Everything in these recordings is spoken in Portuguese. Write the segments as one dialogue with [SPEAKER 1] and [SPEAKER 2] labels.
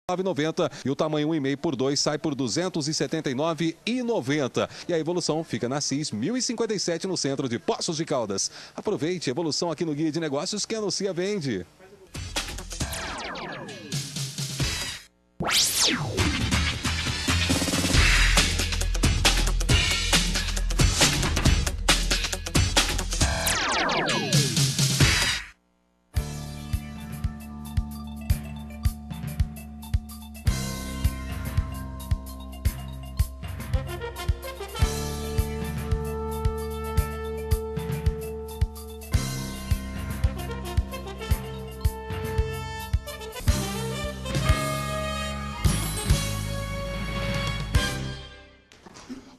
[SPEAKER 1] R$9,90 e o tamanho 1,5 por 2 sai por R$ 279,90. E a Evolução fica na CIS 1057 no centro de Poços de Caldas. Aproveite a Evolução aqui no Guia de Negócios que anuncia vende.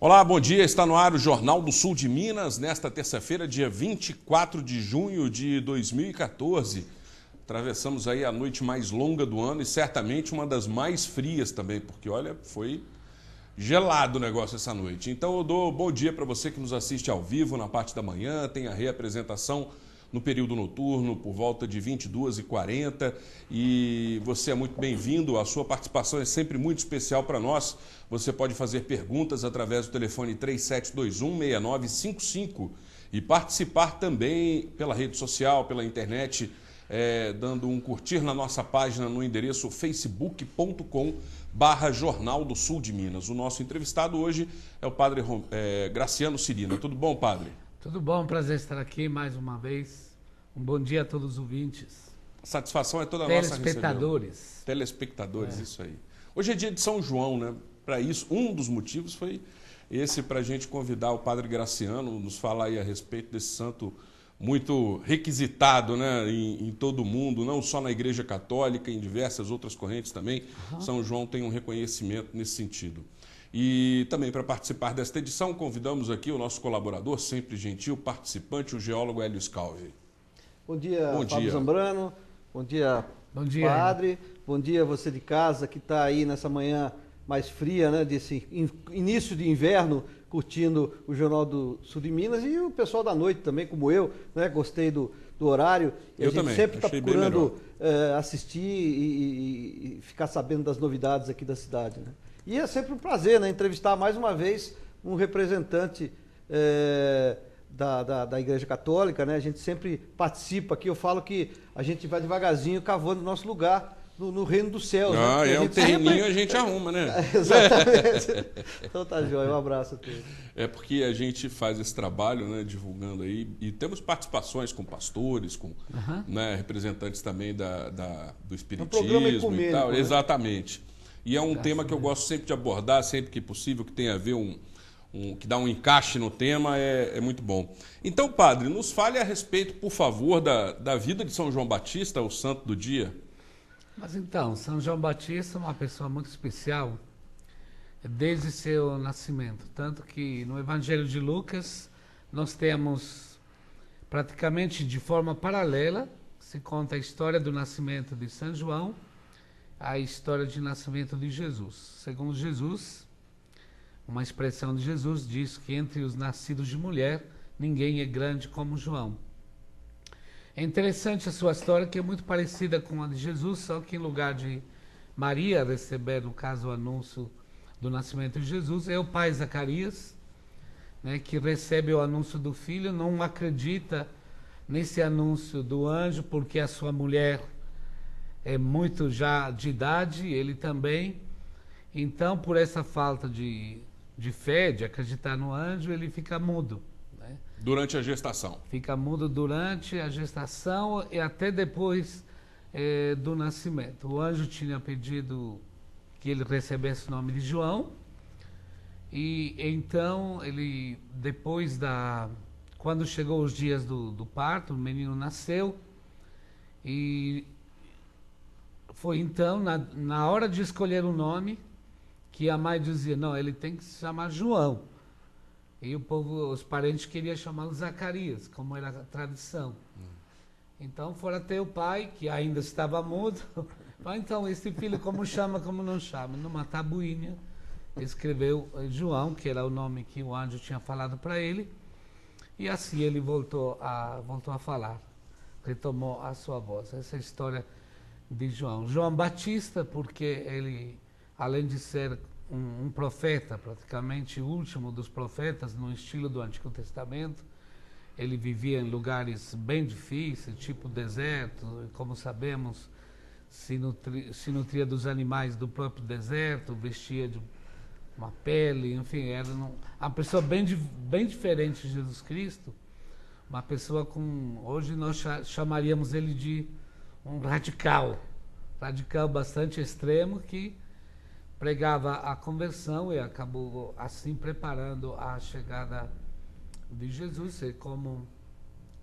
[SPEAKER 2] Olá, bom dia. Está no ar o Jornal do Sul de Minas, nesta terça-feira, dia 24 de junho de 2014. Atravessamos aí a noite mais longa do ano e certamente uma das mais frias também, porque, olha, foi gelado o negócio essa noite. Então eu dou bom dia para você que nos assiste ao vivo na parte da manhã, tem a reapresentação no período noturno, por volta de 22h40, e você é muito bem-vindo, a sua participação é sempre muito especial para nós. Você pode fazer perguntas através do telefone 3721-6955 e participar também pela rede social, pela internet, dando um curtir na nossa página no endereço facebook.com/Jornal do Sul de Minas. O nosso entrevistado hoje é o padre Graciano Cirina. Tudo bom, padre?
[SPEAKER 3] Tudo bom, prazer estar aqui mais uma vez. Um bom dia a todos os ouvintes.
[SPEAKER 2] A satisfação é toda nossa.
[SPEAKER 3] Telespectadores.
[SPEAKER 2] Telespectadores, isso aí. Hoje é dia de São João, né? Para isso, um dos motivos foi esse, para a gente convidar o padre Graciano, nos falar aí a respeito desse santo muito requisitado, né, em todo o mundo, não só na Igreja Católica, em diversas outras correntes também. São João tem um reconhecimento nesse sentido. E também para participar desta edição, convidamos aqui o nosso colaborador, sempre gentil, participante, o geólogo Hélio Scalvi.
[SPEAKER 4] Bom dia,
[SPEAKER 2] Bom
[SPEAKER 4] Fábio
[SPEAKER 2] dia.
[SPEAKER 4] Zambrano. Bom dia, padre. Bom dia você de casa que está aí nessa manhã mais fria, né, desse início de inverno, curtindo o Jornal do Sul de Minas, e o pessoal da noite também, como eu, né, gostei do horário. E
[SPEAKER 2] eu
[SPEAKER 4] a gente
[SPEAKER 2] também,
[SPEAKER 4] sempre está procurando
[SPEAKER 2] assistir
[SPEAKER 4] e ficar sabendo das novidades aqui da cidade, né? E é sempre um prazer, né, entrevistar mais uma vez um representante da Igreja Católica, né? A gente sempre participa aqui. Eu falo que a gente vai devagarzinho cavando o nosso lugar no reino dos céus.
[SPEAKER 2] Ah,
[SPEAKER 4] né?
[SPEAKER 2] um terreninho a gente arruma, né?
[SPEAKER 4] Exatamente. Então tá jóia, um abraço a todos.
[SPEAKER 2] É porque a gente faz esse trabalho, né, divulgando aí, e temos participações com pastores, com né, representantes também do espiritismo e tal.
[SPEAKER 4] Né?
[SPEAKER 2] Exatamente. E é um tema que eu gosto sempre de abordar, sempre que possível, que tem a ver que dá um encaixe no tema, é muito bom. Então, padre, nos fale a respeito, por favor, da vida de São João Batista, o santo do dia.
[SPEAKER 3] Mas então, São João Batista é uma pessoa muito especial desde seu nascimento. Tanto que no Evangelho de Lucas nós temos praticamente de forma paralela, se conta a história do nascimento de São João, a história de nascimento de Jesus. Segundo Jesus, uma expressão de Jesus diz que entre os nascidos de mulher, ninguém é grande como João. É interessante a sua história, que é muito parecida com a de Jesus, só que em lugar de Maria receber, no caso, o anúncio do nascimento de Jesus, é o pai Zacarias, né, que recebe o anúncio do filho, não acredita nesse anúncio do anjo, porque a sua mulher é muito já de idade, ele também. Então, por essa falta de fé, de acreditar no anjo, ele fica mudo.
[SPEAKER 2] Durante a gestação.
[SPEAKER 3] Fica mudo durante a gestação e até depois do nascimento. O anjo tinha pedido que ele recebesse o nome de João, e então ele, quando chegou os dias do parto, o menino nasceu, e foi então, na hora de escolher o nome, que a mãe dizia, não, ele tem que se chamar João. E os parentes queriam chamá-lo Zacarias, como era a tradição. Então foram até o pai, que ainda estava mudo. Então, esse filho como chama, como não chama? Numa tabuinha, escreveu João, que era o nome que o anjo tinha falado para ele. E assim ele voltou a falar, retomou a sua voz. Essa história de João. João Batista, porque ele, além de ser um profeta, praticamente o último dos profetas, no estilo do Antigo Testamento, ele vivia em lugares bem difíceis, tipo deserto, como sabemos, se nutria dos animais do próprio deserto, vestia de uma pele, enfim, era uma pessoa bem diferente de Jesus Cristo, uma pessoa com, hoje nós chamaríamos ele de um radical bastante extremo, que pregava a conversão e acabou assim preparando a chegada de Jesus. E como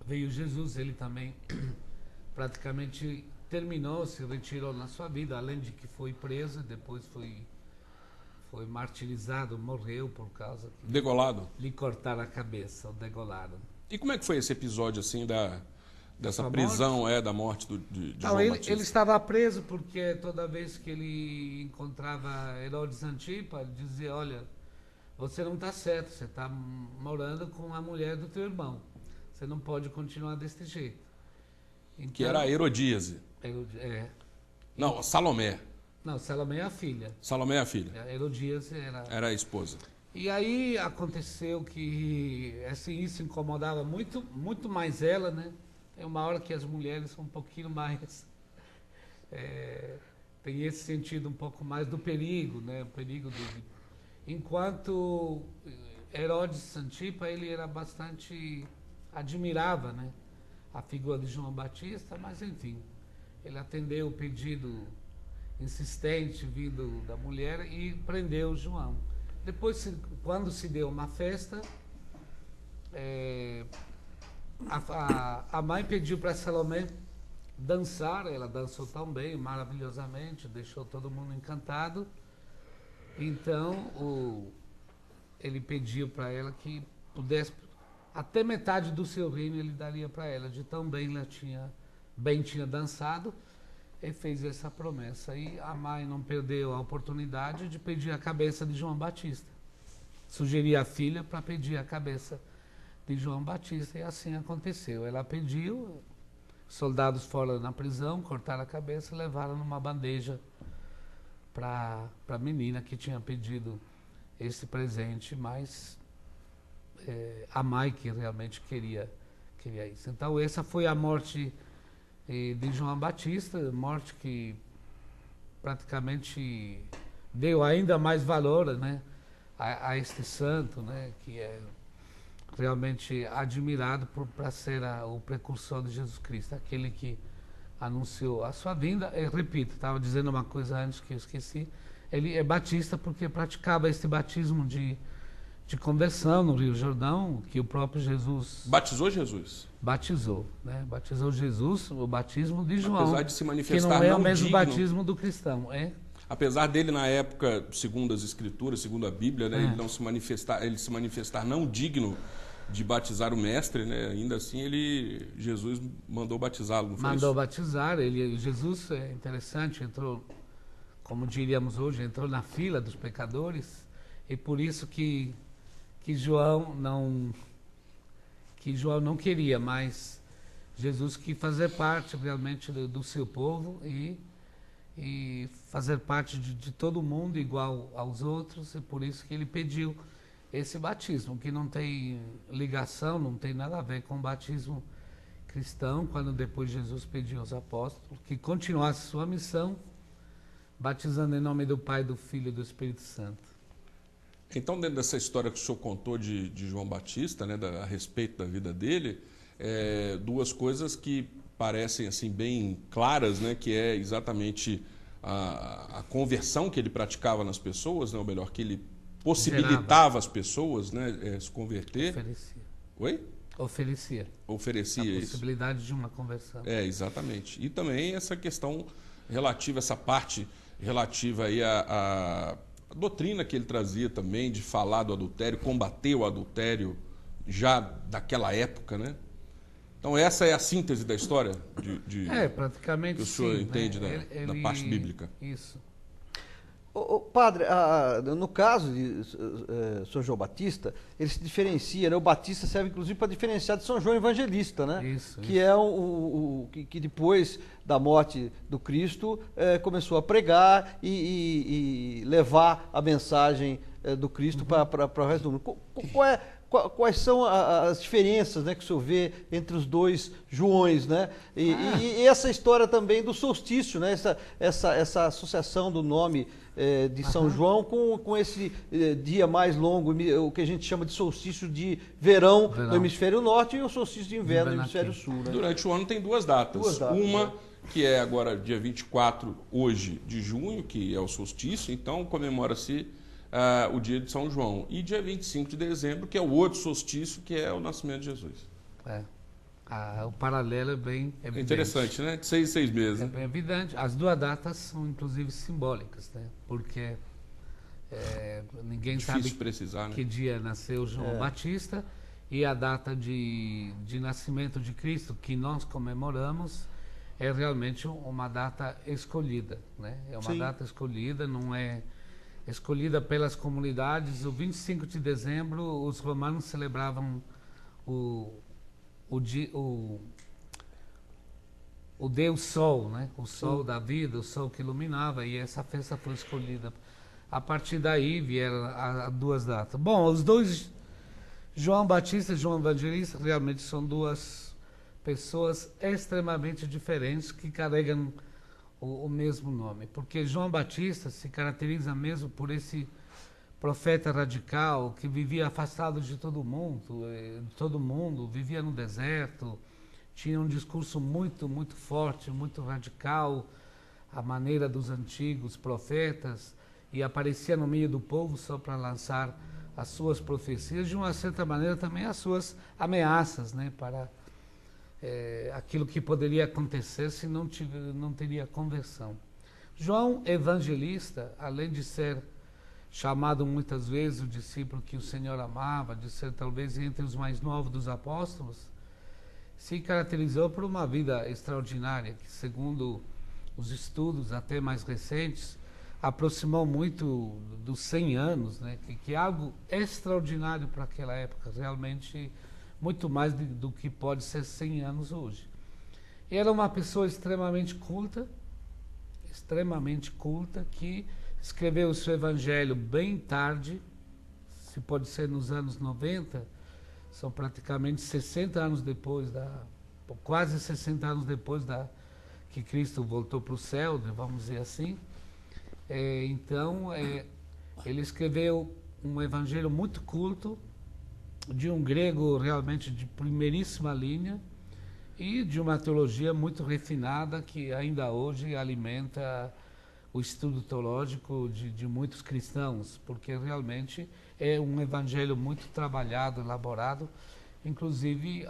[SPEAKER 3] veio Jesus, ele também praticamente se retirou na sua vida, além de que foi preso, depois foi martirizado, morreu por causa que
[SPEAKER 2] degolado,
[SPEAKER 3] lhe cortaram a cabeça, o degolaram.
[SPEAKER 2] E como é que foi esse episódio assim dessa prisão, da morte de João Batista? Ele
[SPEAKER 3] estava preso porque toda vez que ele encontrava Herodes Antipa, ele dizia: olha, você não está certo, você está morando com a mulher do teu irmão, você não pode continuar desse jeito. Então,
[SPEAKER 2] que era a Herodíase. Não, Salomé.
[SPEAKER 3] Não, Salomé é a filha.
[SPEAKER 2] Salomé é a filha.
[SPEAKER 3] Herodíase
[SPEAKER 2] era a esposa.
[SPEAKER 3] E aí aconteceu que assim, isso incomodava muito mais ela, né? É uma hora que as mulheres são um pouquinho mais... tem esse sentido um pouco mais do perigo, né? O perigo Enquanto Herodes Antipa, ele era bastante... admirava, né, a figura de João Batista, mas enfim, ele atendeu o pedido insistente vindo da mulher e prendeu João. Depois, quando se deu uma festa, a mãe pediu para Salomé dançar, ela dançou tão bem, maravilhosamente, deixou todo mundo encantado. Então, ele pediu para ela que pudesse, até metade do seu reino ele daria para ela, de tão bem ela tinha dançado. Ele fez essa promessa e a mãe não perdeu a oportunidade de pedir a cabeça de João Batista. Sugeria a filha para pedir a cabeça de João Batista, e assim aconteceu. Ela pediu, soldados foram na prisão, cortaram a cabeça e levaram numa bandeja para a menina que tinha pedido esse presente, mas a mãe que realmente queria isso. Então essa foi a morte de João Batista, morte que praticamente deu ainda mais valor, né, a este santo, né, que é realmente admirado para ser o precursor de Jesus Cristo, aquele que anunciou a sua vinda. Eu repito, estava dizendo uma coisa antes que eu esqueci, ele é batista porque praticava esse batismo de conversão no Rio Jordão, que o próprio Jesus...
[SPEAKER 2] Batizou Jesus?
[SPEAKER 3] Batizou, né? Batizou Jesus, o batismo de João.
[SPEAKER 2] Apesar de se manifestar
[SPEAKER 3] que não é o mesmo
[SPEAKER 2] digno,
[SPEAKER 3] batismo do cristão,
[SPEAKER 2] Apesar dele, na época, segundo as Escrituras, segundo a Bíblia, né, ele se manifestar não digno de batizar o mestre, né, ainda assim Jesus mandou batizá-lo, não foi
[SPEAKER 3] Mandou
[SPEAKER 2] isso?
[SPEAKER 3] batizar, Jesus, é interessante, entrou, como diríamos hoje, entrou na fila dos pecadores, e por isso que João não queria, mas Jesus quis fazer parte realmente do seu povo e fazer parte de todo mundo igual aos outros, e por isso que ele pediu esse batismo, que não tem ligação, não tem nada a ver com o batismo cristão, quando depois Jesus pediu aos apóstolos que continuasse sua missão, batizando em nome do Pai, do Filho e do Espírito Santo.
[SPEAKER 2] Então, dentro dessa história que o senhor contou de João Batista, né, a respeito da vida dele, duas coisas que parecem assim bem claras, né, que é exatamente a conversão que ele praticava nas pessoas, né, ou melhor, que ele possibilitava as pessoas, né, se converter.
[SPEAKER 3] Oferecia.
[SPEAKER 2] Oi?
[SPEAKER 3] Oferecia
[SPEAKER 2] a
[SPEAKER 3] possibilidade de uma conversão.
[SPEAKER 2] Exatamente. E também essa questão relativa, essa parte relativa aí a doutrina que ele trazia também de falar do adultério, combater o adultério já daquela época, né? Então essa é a síntese da história
[SPEAKER 3] praticamente
[SPEAKER 2] que o senhor
[SPEAKER 3] sim,
[SPEAKER 2] entende,
[SPEAKER 3] né?
[SPEAKER 2] da parte bíblica.
[SPEAKER 3] Isso.
[SPEAKER 4] Padre, no caso de São João Batista, ele se diferencia, né? O Batista serve inclusive para diferenciar de São João Evangelista, né? Que é que depois da morte do Cristo começou a pregar e levar a mensagem do Cristo para o resto do mundo. Quais são as diferenças, né, que o senhor vê entre os dois Joões, né? E essa história também do solstício, né? Essa associação do nome de São João com esse dia mais longo, o que a gente chama de solstício de verão no hemisfério norte e o solstício de inverno no hemisfério sul. Né?
[SPEAKER 2] Durante o ano tem duas datas. Uma, que é agora dia 24, hoje, de junho, que é o solstício, então comemora-se o dia de São João. E dia 25 de dezembro, que é o outro solstício, que é o nascimento de Jesus.
[SPEAKER 3] O paralelo é bem evidente.
[SPEAKER 2] Interessante, né? De 6 em 6 meses.
[SPEAKER 3] É bem evidente. As duas datas são, inclusive, simbólicas, né? Porque ninguém sabe
[SPEAKER 2] precisar, né?
[SPEAKER 3] que dia nasceu João Batista, e a data de nascimento de Cristo, que nós comemoramos, é realmente uma data escolhida, né? É uma data escolhida, não é escolhida pelas comunidades. O 25 de dezembro, os romanos celebravam o Deus Sol, né? O Sol da vida, o Sol que iluminava, e essa festa foi escolhida. A partir daí vieram as duas datas. Bom, os dois, João Batista e João Evangelista, realmente são duas pessoas extremamente diferentes que carregam o mesmo nome. Porque João Batista se caracteriza mesmo por esse profeta radical que vivia afastado de todo mundo, vivia no deserto, tinha um discurso muito, muito forte, muito radical, à maneira dos antigos profetas, e aparecia no meio do povo só para lançar as suas profecias, de uma certa maneira também as suas ameaças, né, para aquilo que poderia acontecer se não teria conversão. João Evangelista, além de ser chamado muitas vezes o discípulo que o Senhor amava, de ser talvez entre os mais novos dos apóstolos, se caracterizou por uma vida extraordinária, que segundo os estudos até mais recentes, aproximou muito dos 100 anos, né? Que é algo extraordinário para aquela época, realmente muito mais do que pode ser 100 anos hoje. Era uma pessoa extremamente culta, que escreveu o seu evangelho bem tarde, se pode ser nos anos 90, são praticamente 60 anos depois quase 60 anos depois que Cristo voltou para o céu, vamos dizer assim. Então, ele escreveu um evangelho muito culto, de um grego realmente de primeiríssima linha, e de uma teologia muito refinada que ainda hoje alimenta o estudo teológico de muitos cristãos, porque realmente é um evangelho muito trabalhado, elaborado. Inclusive,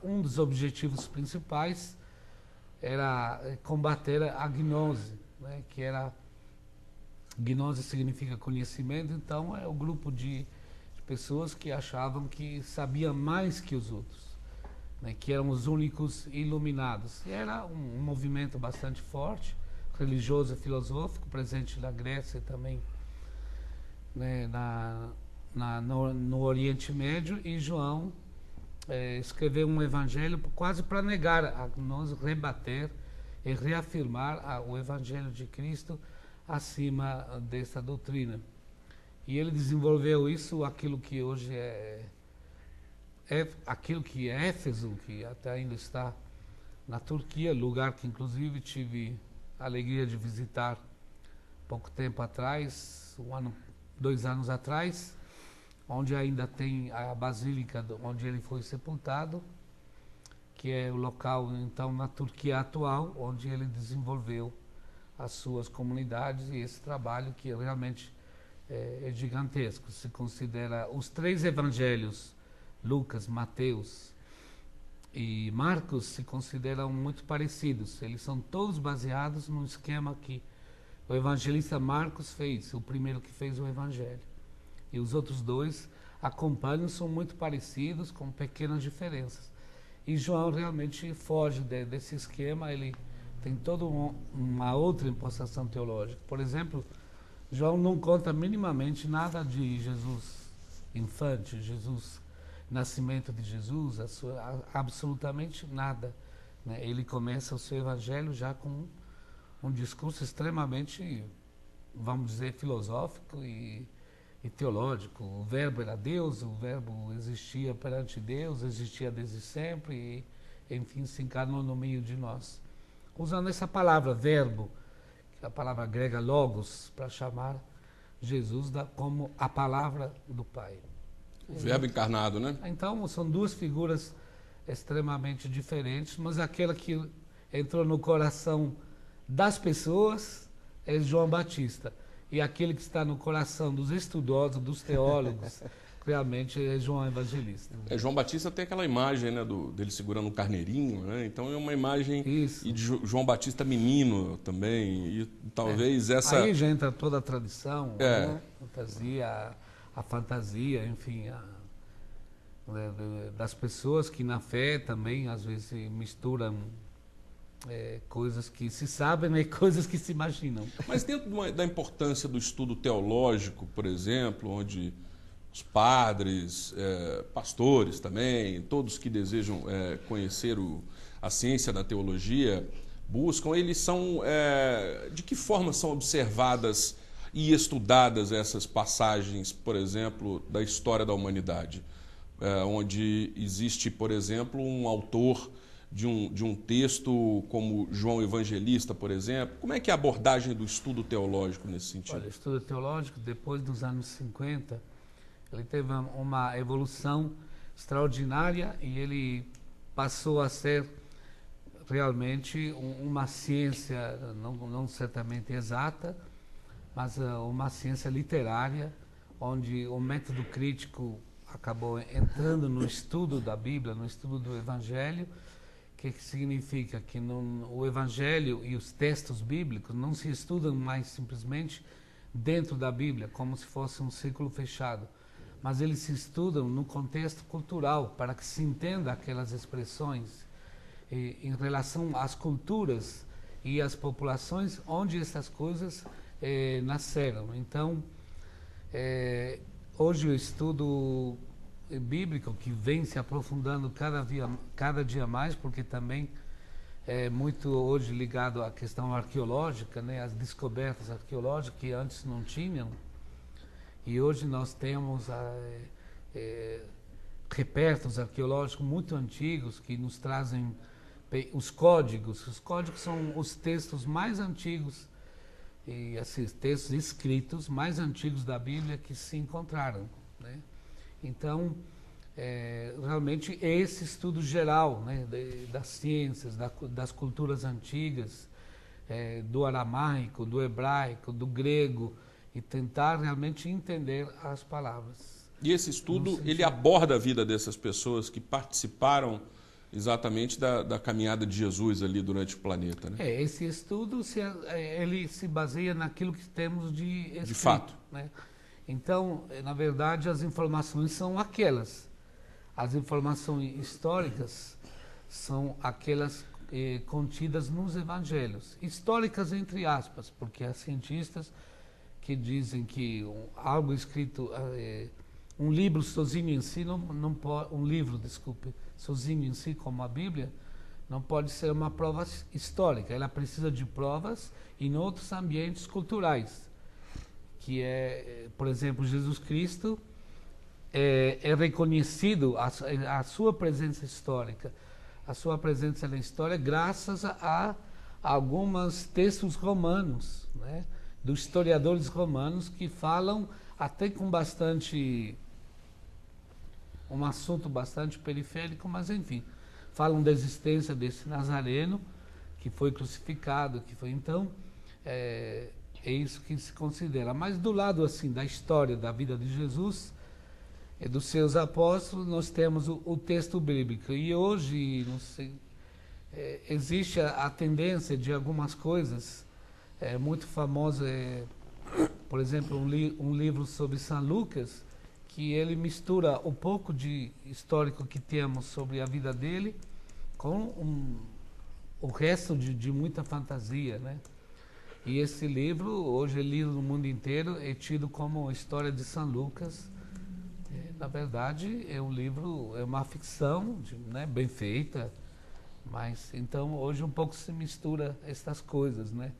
[SPEAKER 3] um dos objetivos principais era combater a gnose, né? Que era, gnose significa conhecimento, então é o grupo de pessoas que achavam que sabiam mais que os outros, né? Que eram os únicos iluminados. E era um movimento bastante forte, religioso e filosófico, presente na Grécia e também, né, no Oriente Médio. E João escreveu um evangelho quase para negar a gnose, rebater e reafirmar o evangelho de Cristo acima dessa doutrina. E ele desenvolveu aquilo que hoje aquilo que é Éfeso, que até ainda está na Turquia, lugar que inclusive tive a alegria de visitar pouco tempo atrás, 2 anos atrás, onde ainda tem a basílica onde ele foi sepultado, que é o local então na Turquia atual, onde ele desenvolveu as suas comunidades, e esse trabalho que realmente é gigantesco. Se considera os 3 evangelhos, Lucas, Mateus e Marcos, se consideram muito parecidos. Eles são todos baseados num esquema que o evangelista Marcos fez, o primeiro que fez o evangelho. E os outros 2 acompanham, são muito parecidos, com pequenas diferenças. E João realmente foge desse esquema, ele tem toda uma outra impostação teológica. Por exemplo, João não conta minimamente nada de Jesus infante, nascimento de Jesus, absolutamente nada, né? Ele começa o seu evangelho já com um discurso extremamente, vamos dizer, filosófico e teológico. O verbo era Deus, o verbo existia perante Deus, existia desde sempre e, enfim, se encarnou no meio de nós. Usando essa palavra verbo, que é a palavra grega logos, para chamar Jesus como a palavra do Pai.
[SPEAKER 2] O verbo encarnado, né?
[SPEAKER 3] Então, são duas figuras extremamente diferentes, mas aquela que entrou no coração das pessoas é João Batista. E aquele que está no coração dos estudiosos, dos teólogos, realmente é João Evangelista.
[SPEAKER 2] João Batista tem aquela imagem, né, dele segurando um carneirinho, né? Então é uma imagem e de João Batista menino também. E talvez essa...
[SPEAKER 3] Aí já entra toda a tradição, né? A fantasia, enfim, das pessoas que na fé também às vezes misturam coisas que se sabem e coisas que se imaginam.
[SPEAKER 2] Mas dentro da importância do estudo teológico, por exemplo, onde os padres, pastores também, todos que desejam conhecer a ciência da teologia, buscam, eles são... de que forma são observadas e estudadas essas passagens, por exemplo, da história da humanidade? Onde existe, por exemplo, um autor de um texto como João Evangelista, por exemplo. Como é que é a abordagem do estudo teológico nesse sentido?
[SPEAKER 3] Olha, o estudo teológico, depois dos anos 50, ele teve uma evolução extraordinária e ele passou a ser realmente uma ciência, não certamente exata, mas uma ciência literária, onde o método crítico acabou entrando no estudo da Bíblia, no estudo do Evangelho. O que significa? Que o Evangelho e os textos bíblicos não se estudam mais simplesmente dentro da Bíblia, como se fosse um círculo fechado, mas eles se estudam no contexto cultural, para que se entenda aquelas expressões em relação às culturas e às populações onde essas coisas nasceram. Então, hoje o estudo bíblico, que vem se aprofundando cada dia mais, porque também é muito hoje ligado à questão arqueológica, né, às descobertas arqueológicas que antes não tinham, e hoje nós temos repertos arqueológicos muito antigos que nos trazem os códigos. Os códigos são os textos mais antigos e esses textos escritos mais antigos da Bíblia que se encontraram, né? Então, realmente esse estudo geral, né, das ciências, das culturas antigas, do aramaico, do hebraico, do grego, e tentar realmente entender as palavras.
[SPEAKER 2] E esse estudo, ele aborda a vida dessas pessoas que participaram exatamente da caminhada de Jesus ali durante o planeta, né?
[SPEAKER 3] Esse estudo ele se baseia naquilo que temos de escrito,
[SPEAKER 2] de fato,
[SPEAKER 3] né? Então, na verdade, as informações são aquelas. As informações históricas são aquelas contidas nos evangelhos. Históricas entre aspas, porque há cientistas que dizem que algo escrito, um livro sozinho em si não pode, sozinho em si como a Bíblia, não pode ser uma prova histórica. Ela precisa de provas em outros ambientes culturais, que por exemplo, Jesus Cristo é reconhecido a sua presença histórica, a sua presença na história graças a alguns textos romanos, né, dos historiadores romanos, que falam até com um assunto bastante periférico, mas enfim, falam da existência desse Nazareno que foi crucificado, então é isso que se considera. Mas do lado assim da história da vida de Jesus e dos seus apóstolos, nós temos o texto bíblico. E hoje, não sei, existe a tendência de algumas coisas muito famosas, por exemplo, um livro sobre São Lucas, que ele mistura o pouco de histórico que temos sobre a vida dele com o resto de muita fantasia, né? E esse livro, hoje é lido no mundo inteiro, é tido como a história de São Lucas. Na verdade, é um livro, é uma ficção, né, bem feita, mas então hoje um pouco se mistura essas coisas, né?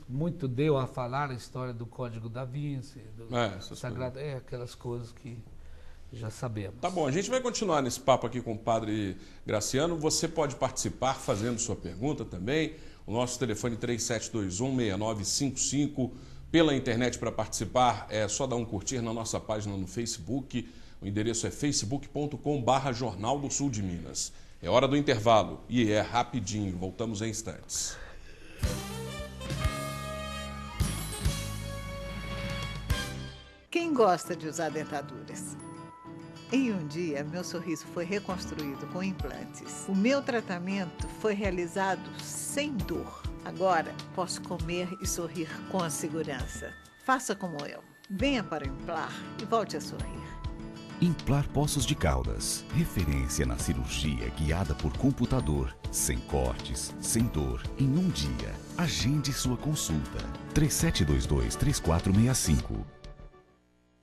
[SPEAKER 3] Muito deu a falar a história do Código da Vinci, do Sagrado, aquelas coisas que já sabemos.
[SPEAKER 2] Tá bom, a gente vai continuar nesse papo aqui com o Padre Graciano. Você pode participar fazendo sua pergunta também. O nosso telefone 3721-6955. Pela internet, para participar, é só dar um curtir na nossa página no Facebook. O endereço é facebook.com/Jornal do Sul de Minas. É hora do intervalo e é rapidinho. Voltamos em instantes.
[SPEAKER 5] Quem gosta de usar dentaduras? Em um dia, meu sorriso foi reconstruído com implantes. O meu tratamento foi realizado sem dor. Agora, posso comer e sorrir com segurança. Faça como eu. Venha para o Implar e volte a sorrir.
[SPEAKER 6] Implar Poços de Caldas. Referência na cirurgia guiada por computador. Sem cortes, sem dor, em um dia. Agende sua consulta. 3722-3465.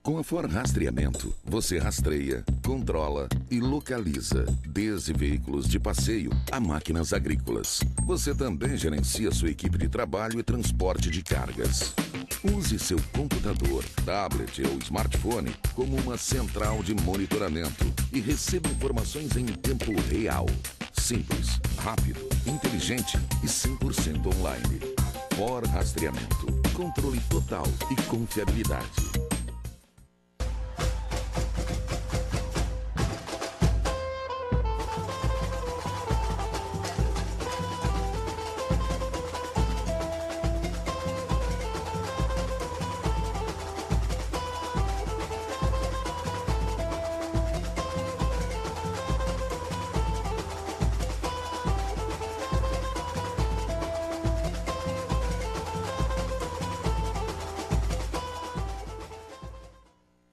[SPEAKER 7] Com a For Rastreamento, você rastreia, controla e localiza, desde veículos de passeio a máquinas agrícolas. Você também gerencia sua equipe de trabalho e transporte de cargas. Use seu computador, tablet ou smartphone como uma central de monitoramento e receba informações em tempo real. Simples, rápido, inteligente e 100% online. For Rastreamento. Controle total e confiabilidade.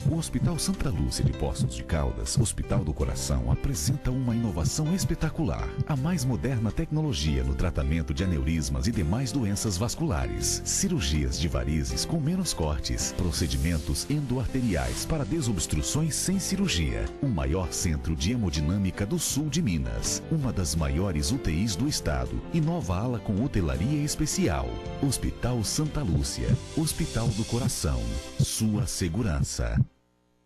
[SPEAKER 6] O Hospital Santa Lúcia de Poços de Caldas, Hospital do Coração, apresenta uma inovação espetacular. A mais moderna tecnologia no tratamento de aneurismas e demais doenças vasculares. Cirurgias de varizes com menos cortes. Procedimentos endoarteriais para desobstruções sem cirurgia. O maior centro de hemodinâmica do sul de Minas. Uma das maiores UTIs do estado. E nova ala com hotelaria especial. Hospital Santa Lúcia. Hospital do Coração. Sua segurança.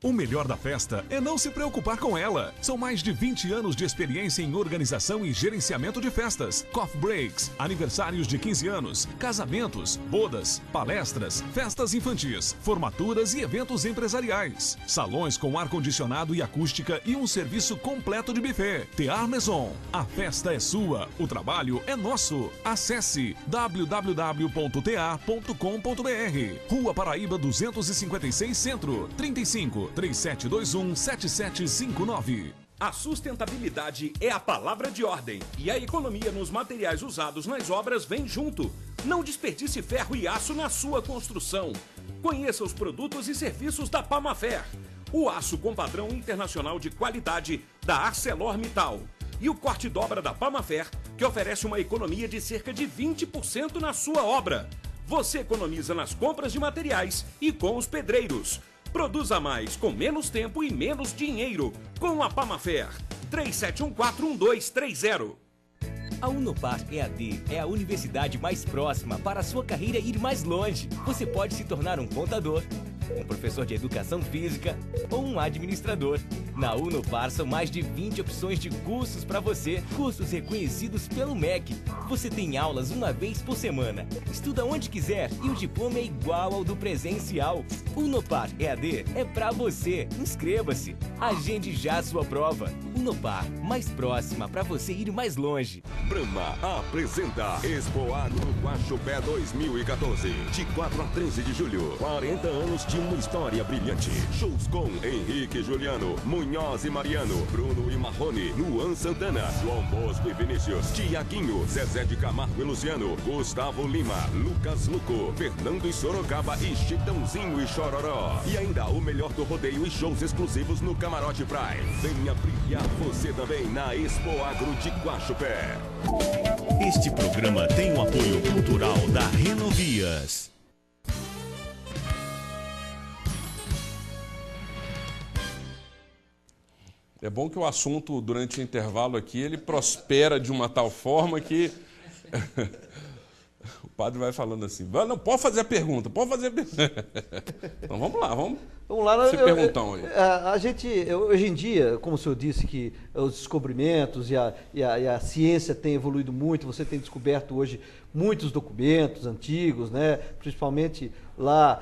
[SPEAKER 8] O melhor da festa é não se preocupar com ela. São mais de 20 anos de experiência em organização e gerenciamento de festas, coffee breaks, aniversários de 15 anos, casamentos, bodas, palestras, festas infantis, formaturas e eventos empresariais. Salões com ar-condicionado e acústica e um serviço completo de buffet. Tear Maison. A festa é sua, o trabalho é nosso. Acesse www.ta.com.br. Rua Paraíba 256 Centro, 35-3721-7759.
[SPEAKER 9] A sustentabilidade é a palavra de ordem e a economia nos materiais usados nas obras vem junto. Não desperdice ferro e aço na sua construção. Conheça os produtos e serviços da Pamafer. O aço com padrão internacional de qualidade da ArcelorMittal. E o corte dobra da Pamafer, que oferece uma economia de cerca de 20% na sua obra. Você economiza nas compras de materiais e com os pedreiros. Produza mais com menos tempo e menos dinheiro com a Pamafer. 37141230.
[SPEAKER 10] A Unopar EAD é a universidade mais próxima para a sua carreira ir mais longe. Você pode se tornar um contador, um professor de educação física ou um administrador. Na Unopar são mais de 20 opções de cursos para você, cursos reconhecidos pelo MEC. Você tem aulas uma vez por semana, estuda onde quiser e o diploma é igual ao do presencial. Unopar EAD é para você. Inscreva-se. Agende já a sua prova. Unopar, mais próxima para você ir mais longe.
[SPEAKER 11] Brahma apresenta Expo Agro Guaxupé 2014. De 4 a 13 de julho. 40 anos de uma história brilhante. Shows com Henrique Juliano, Munhoz e Mariano, Bruno e Marrone, Luan Santana, João Bosco e Vinícius, Tiaguinho, Zezé de Camargo e Luciano, Gustavo Lima, Lucas Luco, Fernando e Sorocaba e Chitãozinho e Chororó. E ainda o melhor do rodeio e shows exclusivos no Camarote Prime. Venha brilhar você também na Expo Agro de Guaxupé.
[SPEAKER 12] Este programa tem o apoio cultural da Renovias.
[SPEAKER 2] É bom que o assunto, durante o intervalo aqui, ele prospera de uma tal forma que o padre vai falando assim, não, pode fazer a pergunta, pode fazer a pergunta. Então vamos lá, vamos lá. Se perguntam aí.
[SPEAKER 4] A gente, hoje em dia, como o senhor disse, que os descobrimentos e a ciência tem evoluído muito, você tem descoberto hoje muitos documentos antigos, né? Principalmente lá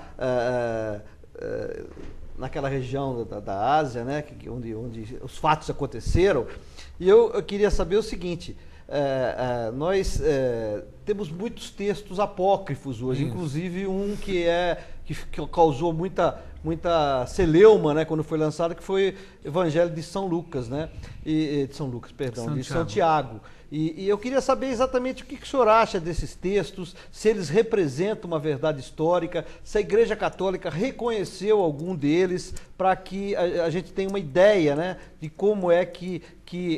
[SPEAKER 4] naquela região da Ásia, né? onde os fatos aconteceram. E eu queria saber o seguinte, nós temos muitos textos apócrifos hoje, inclusive um que causou muita celeuma, né, quando foi lançado, que foi o Evangelho de São Lucas, né? De São Tiago. E eu queria saber exatamente o que o senhor acha desses textos, se eles representam uma verdade histórica, se a Igreja Católica reconheceu algum deles, para que a gente tenha uma ideia, né, de como é que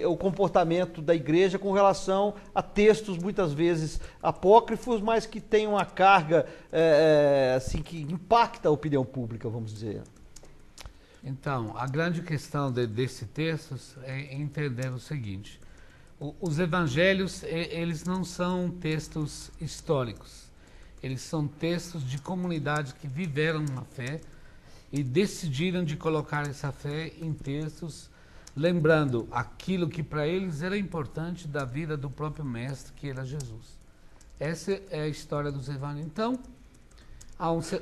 [SPEAKER 4] o comportamento da Igreja com relação a textos muitas vezes apócrifos, mas que têm uma carga assim, que impacta a opinião pública, vamos dizer.
[SPEAKER 3] Então, a grande questão desse texto é entender o seguinte: os evangelhos, eles não são textos históricos, eles são textos de comunidades que viveram uma fé e decidiram de colocar essa fé em textos, lembrando aquilo que para eles era importante da vida do próprio mestre, que era Jesus. Essa é a história dos evangelhos. Então,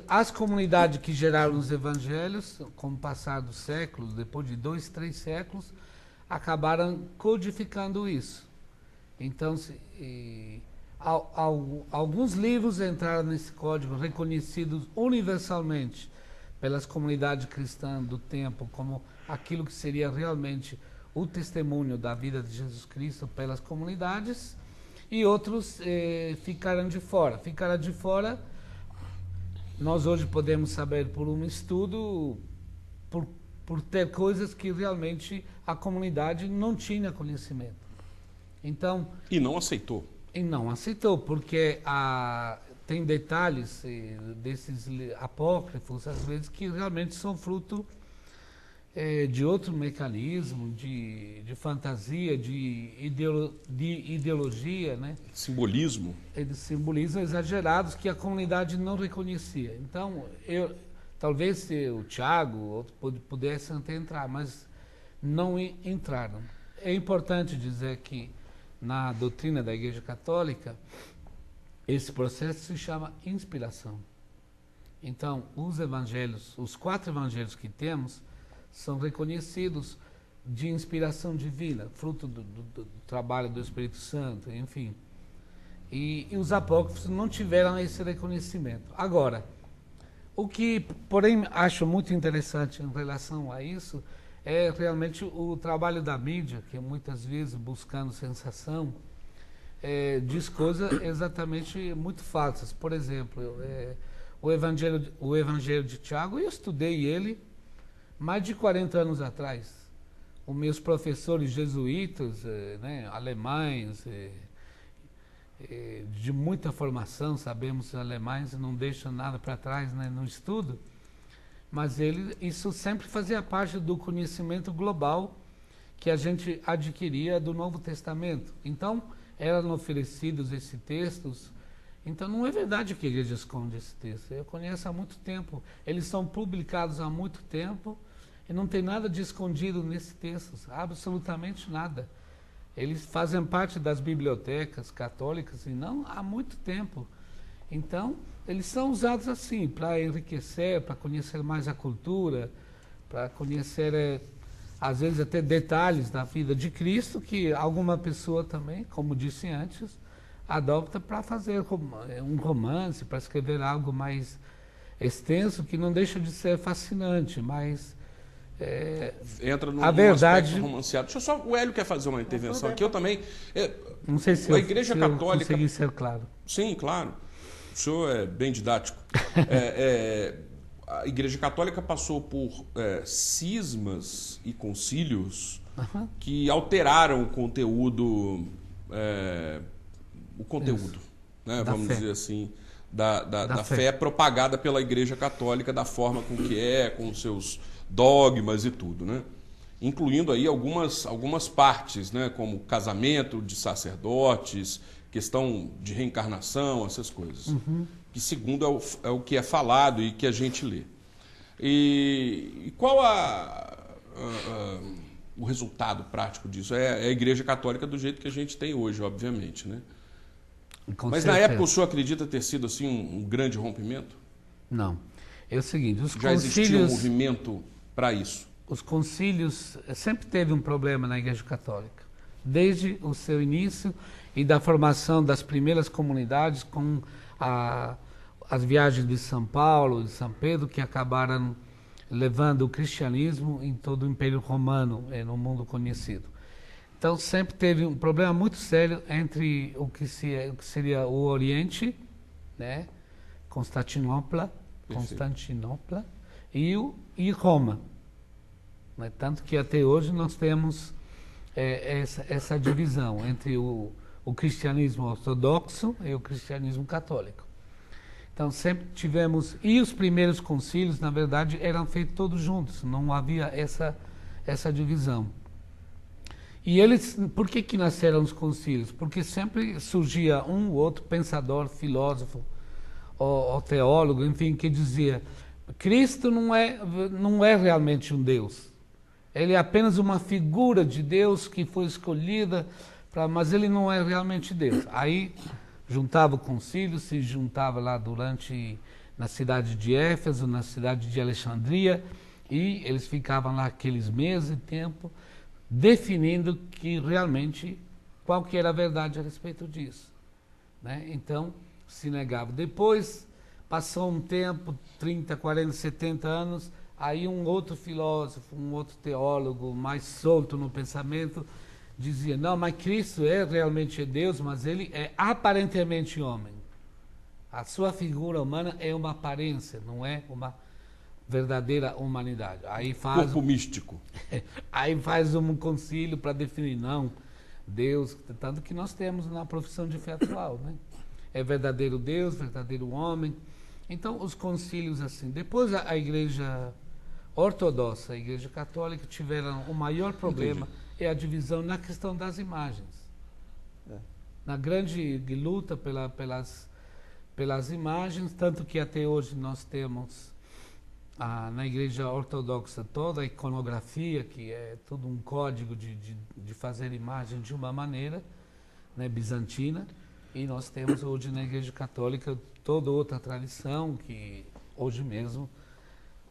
[SPEAKER 3] as comunidades que geraram os evangelhos, com o passar dos séculos, depois de 2, 3 séculos, acabaram codificando isso. Então, alguns livros entraram nesse código, reconhecidos universalmente pelas comunidades cristãs do tempo, como aquilo que seria realmente o testemunho da vida de Jesus Cristo pelas comunidades, e outros ficaram de fora. Ficaram de fora, nós hoje podemos saber por um estudo, por ter coisas que realmente a comunidade não tinha conhecimento. Então,
[SPEAKER 2] e não aceitou.
[SPEAKER 3] E não aceitou, porque tem detalhes desses apócrifos, às vezes, que realmente são fruto de outro mecanismo, de fantasia, de ideologia, né?
[SPEAKER 2] Simbolismo.
[SPEAKER 3] De simbolismo exagerados que a comunidade não reconhecia. Então, talvez se o Tiago pudesse até entrar, mas não entraram. É importante dizer que na doutrina da Igreja Católica, esse processo se chama inspiração. Então, os evangelhos, os 4 evangelhos que temos, são reconhecidos de inspiração divina, fruto do trabalho do Espírito Santo, enfim. E os apócrifos não tiveram esse reconhecimento. Agora, o que, porém, acho muito interessante em relação a isso é realmente o trabalho da mídia, que muitas vezes, buscando sensação, diz coisas exatamente muito falsas. Por exemplo, o Evangelho de Tiago, eu estudei ele mais de 40 anos atrás. Os meus professores jesuítas, né, alemães, de muita formação, sabemos que os alemães não deixam nada para trás, né, no estudo, mas isso sempre fazia parte do conhecimento global que a gente adquiria do Novo Testamento. Então, eram oferecidos esses textos. Então, não é verdade que a igreja esconde esse texto. Eu conheço há muito tempo. Eles são publicados há muito tempo e não tem nada de escondido nesses textos, absolutamente nada. Eles fazem parte das bibliotecas católicas e não há muito tempo. Então, eles são usados assim, para enriquecer, para conhecer mais a cultura, para conhecer, às vezes, até detalhes da vida de Cristo, que alguma pessoa também, como disse antes, adopta para fazer um romance, para escrever algo mais extenso, que não deixa de ser fascinante, mas
[SPEAKER 2] entra num
[SPEAKER 3] verdade,
[SPEAKER 2] aspecto romanceado. Deixa eu só, o Hélio quer fazer uma intervenção aqui, eu também.
[SPEAKER 3] Não sei se
[SPEAKER 2] a Igreja Católica.
[SPEAKER 3] Eu consegui ser claro.
[SPEAKER 2] Sim, claro. O senhor é bem didático. A Igreja Católica passou por cismas e concílios que alteraram o conteúdo, né, vamos dizer assim, da fé propagada pela Igreja Católica, da forma com que com seus dogmas e tudo, né? Incluindo aí algumas partes, né, como casamento de sacerdotes, questão de reencarnação, essas coisas, que segundo é o que é falado e que a gente lê. E qual o resultado prático disso? É a Igreja Católica do jeito que a gente tem hoje, obviamente, né? Mas na época o senhor acredita ter sido assim um grande rompimento?
[SPEAKER 3] Não. É o seguinte,
[SPEAKER 2] já existia um movimento para isso?
[SPEAKER 3] Os concílios sempre teve um problema na Igreja Católica, desde o seu início e da formação das primeiras comunidades com as viagens de São Paulo, de São Pedro, que acabaram levando o cristianismo em todo o Império Romano, no mundo conhecido. Então sempre teve um problema muito sério entre o que seria o Oriente, né, Constantinopla e Roma. Né? Tanto que até hoje nós temos essa divisão entre o cristianismo ortodoxo e o cristianismo católico. Então sempre tivemos, e os primeiros concílios, na verdade, eram feitos todos juntos, não havia essa divisão. E eles, por que nasceram os concílios? Porque sempre surgia um ou outro pensador, filósofo, ou teólogo, enfim, que dizia: Cristo não é realmente um Deus. Ele é apenas uma figura de Deus que foi escolhida, mas ele não é realmente Deus. Aí juntava o concílio, se juntava lá na cidade de Éfeso, na cidade de Alexandria, e eles ficavam lá aqueles meses de tempo, definindo que realmente qual que era a verdade a respeito disso. Né? Então, se negava. Depois, passou um tempo, 30, 40, 70 anos, aí um outro filósofo, um outro teólogo mais solto no pensamento, dizia: não, mas Cristo é realmente Deus, mas ele é aparentemente homem. A sua figura humana é uma aparência, não é uma verdadeira humanidade. Aí faz
[SPEAKER 2] corpo místico.
[SPEAKER 3] Aí faz um concílio para definir, não, Deus, tanto que nós temos na profissão de fé atual, né? É verdadeiro Deus, verdadeiro homem. Então, os concílios assim. Depois a Igreja Ortodoxa, a Igreja Católica tiveram o maior problema, é a divisão na questão das imagens. Na grande luta pelas imagens, tanto que até hoje nós temos na Igreja Ortodoxa toda a iconografia, que é todo um código de fazer imagem de uma maneira, né, bizantina, e nós temos hoje na Igreja Católica toda outra tradição, que hoje mesmo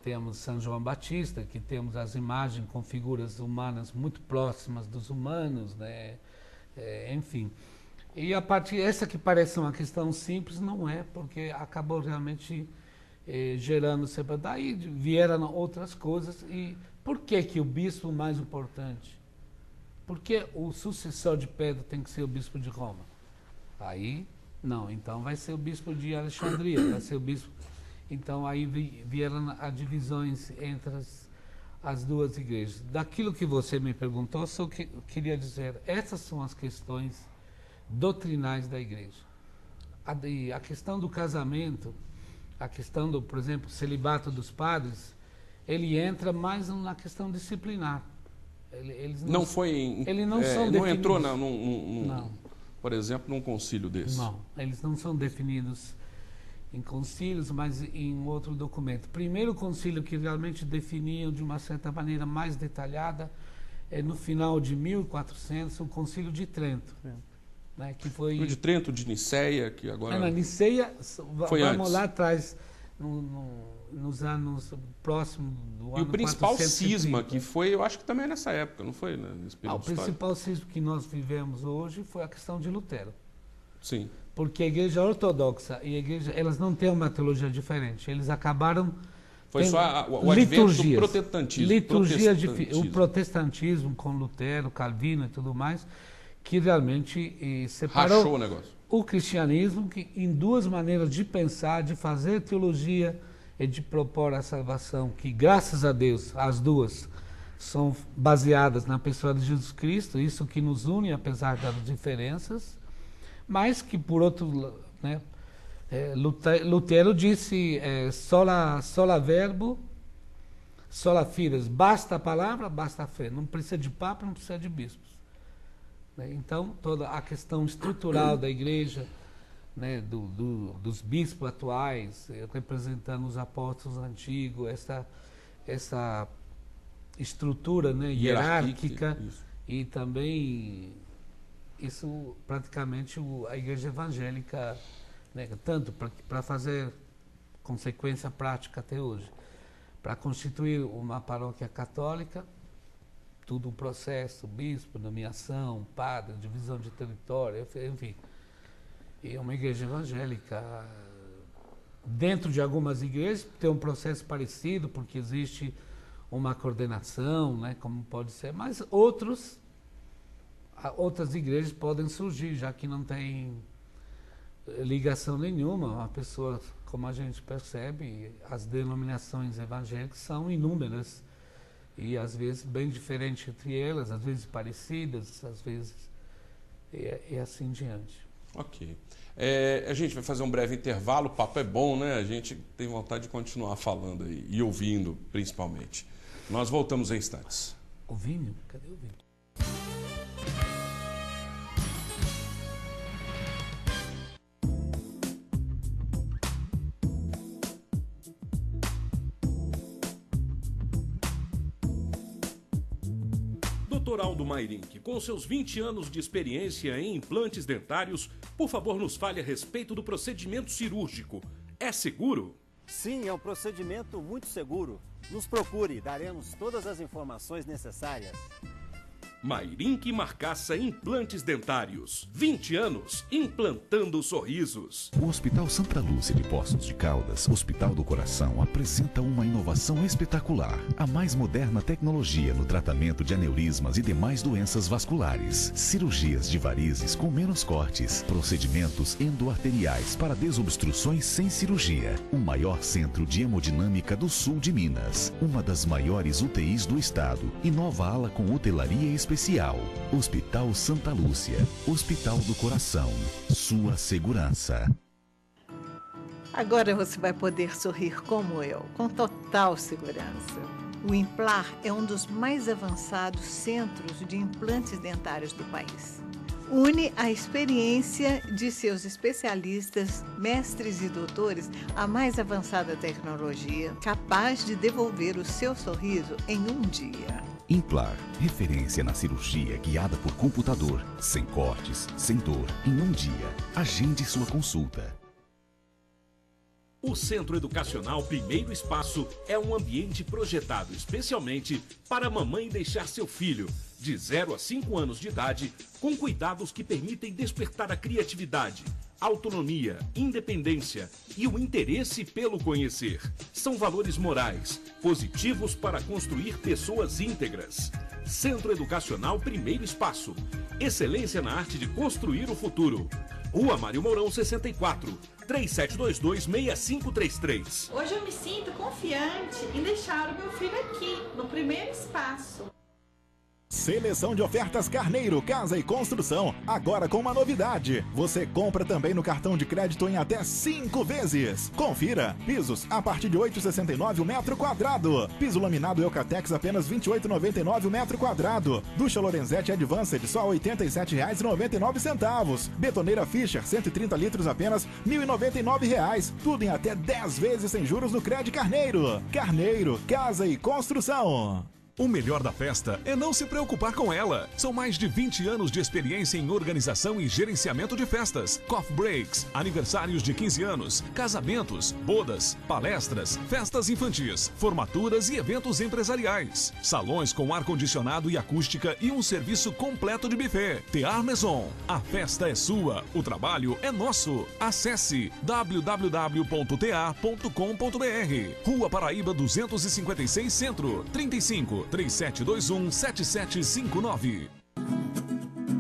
[SPEAKER 3] temos São João Batista, que temos as imagens com figuras humanas muito próximas dos humanos, né? Enfim. E a partir essa que parece uma questão simples, não é, porque acabou realmente gerando sempre. Daí vieram outras coisas. E por que o bispo mais importante? Por que o sucessor de Pedro tem que ser o bispo de Roma? Aí, não, então vai ser o bispo de Alexandria, vai ser o bispo. Então aí vieram as divisões entre as duas igrejas. Daquilo que você me perguntou, só queria dizer, essas são as questões doutrinais da igreja. A questão do casamento, a questão do, por exemplo, celibato dos padres, ele entra mais na questão disciplinar. Eles não são definidos.
[SPEAKER 2] Não entrou por exemplo, num concílio desse?
[SPEAKER 3] Não, eles não são definidos em concílios, mas em outro documento. Primeiro concílio que realmente definiam de uma certa maneira mais detalhada é no final de 1400, o concílio de Trento. Né, que foi
[SPEAKER 2] de Trento, de Niceia, que agora...
[SPEAKER 3] Na Niceia,
[SPEAKER 2] foi
[SPEAKER 3] vamos
[SPEAKER 2] antes.
[SPEAKER 3] Lá atrás, nos anos próximos do ano 430.
[SPEAKER 2] E o principal cisma que foi, eu acho que também nessa época, não foi? Né, nesse período
[SPEAKER 3] o principal cisma que nós vivemos hoje foi a questão de Lutero.
[SPEAKER 2] Sim.
[SPEAKER 3] Porque a Igreja Ortodoxa e a Igreja, elas não têm uma teologia diferente. Eles acabaram
[SPEAKER 2] Foi só o advento do protestantismo.
[SPEAKER 3] O protestantismo com Lutero, Calvino e tudo mais, que realmente separou
[SPEAKER 2] rachou o negócio.
[SPEAKER 3] O cristianismo em duas maneiras de pensar, de fazer teologia e de propor a salvação, que graças a Deus as duas são baseadas na pessoa de Jesus Cristo, isso que nos une apesar das diferenças, mas que por outro, né, Lutero disse sola verbo, sola fides, basta a palavra, basta a fé, não precisa de papa, não precisa de bispos. Então, toda a questão estrutural da igreja, né, dos bispos atuais, representando os apóstolos antigos, essa estrutura, né, hierárquica, e também isso praticamente a igreja evangélica, né, tanto para fazer consequência prática até hoje, para constituir uma paróquia católica, tudo um processo, bispo, nomeação, padre, divisão de território, enfim. E é uma igreja evangélica. Dentro de algumas igrejas tem um processo parecido, porque existe uma coordenação, né, como pode ser, mas outras igrejas podem surgir, já que não tem ligação nenhuma. Uma pessoa, como a gente percebe, as denominações evangélicas são inúmeras, e às vezes bem diferentes entre elas, às vezes parecidas, às vezes e assim diante.
[SPEAKER 2] Ok. A gente vai fazer um breve intervalo, o papo é bom, né? A gente tem vontade de continuar falando aí, e ouvindo principalmente. Nós voltamos em instantes.
[SPEAKER 3] O vinho? Cadê o vinho?
[SPEAKER 9] Dr. Aldo Mairink, com seus 20 anos de experiência em implantes dentários, por favor nos fale a respeito do procedimento cirúrgico. É seguro?
[SPEAKER 13] Sim, é um procedimento muito seguro. Nos procure, daremos todas as informações necessárias.
[SPEAKER 9] Mairink Marcaça Implantes Dentários. 20 anos implantando sorrisos.
[SPEAKER 6] O Hospital Santa Lúcia de Poços de Caldas, Hospital do Coração, apresenta uma inovação espetacular. A mais moderna tecnologia no tratamento de aneurismas e demais doenças vasculares. Cirurgias de varizes com menos cortes. Procedimentos endoarteriais para desobstruções sem cirurgia. O maior centro de hemodinâmica do sul de Minas. Uma das maiores UTIs do estado. E nova ala com hotelaria especial. Hospital Santa Lúcia, Hospital do Coração, sua segurança.
[SPEAKER 5] Agora você vai poder sorrir como eu, com total segurança. O Implar é um dos mais avançados centros de implantes dentários do país. Une a experiência de seus especialistas, mestres e doutores à mais avançada tecnologia, capaz de devolver o seu sorriso em um dia.
[SPEAKER 6] Implar, referência na cirurgia guiada por computador, sem cortes, sem dor, em um dia. Agende sua consulta.
[SPEAKER 9] O Centro Educacional Primeiro Espaço é um ambiente projetado especialmente para a mamãe deixar seu filho, de 0 a 5 anos de idade, com cuidados que permitem despertar a criatividade, autonomia, independência e o interesse pelo conhecer. São valores morais, positivos para construir pessoas íntegras. Centro Educacional Primeiro Espaço. Excelência na arte de construir o futuro. Rua Mário Mourão 64, 3722-6533.
[SPEAKER 14] Hoje eu me sinto confiante em deixar o meu filho aqui, no Primeiro Espaço.
[SPEAKER 15] Seleção de ofertas Carneiro, Casa e Construção, agora com uma novidade. Você compra também no cartão de crédito em até 5 vezes. Confira. Pisos a partir de R$ 8,69 o metro quadrado. Piso laminado Eucatex apenas R$ 28,99 o metro quadrado. Ducha Lorenzetti Advanced só R$ 87,99. Betoneira Fischer 130 litros apenas R$ 1.099. Tudo em até 10 vezes sem juros no Crédito Carneiro. Carneiro, Casa e Construção.
[SPEAKER 8] O melhor da festa é não se preocupar com ela. São mais de 20 anos de experiência em organização e gerenciamento de festas, coffee breaks, aniversários de 15 anos, casamentos, bodas, palestras, festas infantis, formaturas e eventos empresariais. Salões com ar-condicionado e acústica e um serviço completo de buffet. Tear Maison. A festa é sua, o trabalho é nosso. Acesse www.ta.com.br. Rua Paraíba 256 Centro, 35-3721-7759.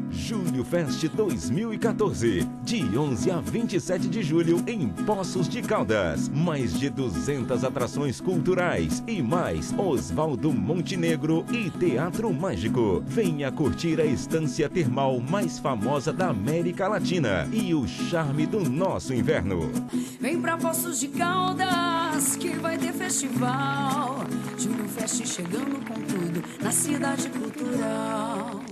[SPEAKER 16] Julho Fest 2014, de 11 a 27 de julho em Poços de Caldas. Mais de 200 atrações culturais e mais Oswaldo Montenegro e Teatro Mágico. Venha curtir a estância termal mais famosa da América Latina e o charme do nosso inverno.
[SPEAKER 17] Vem pra Poços de Caldas que vai ter festival. Julho Fest chegando com tudo na cidade cultural.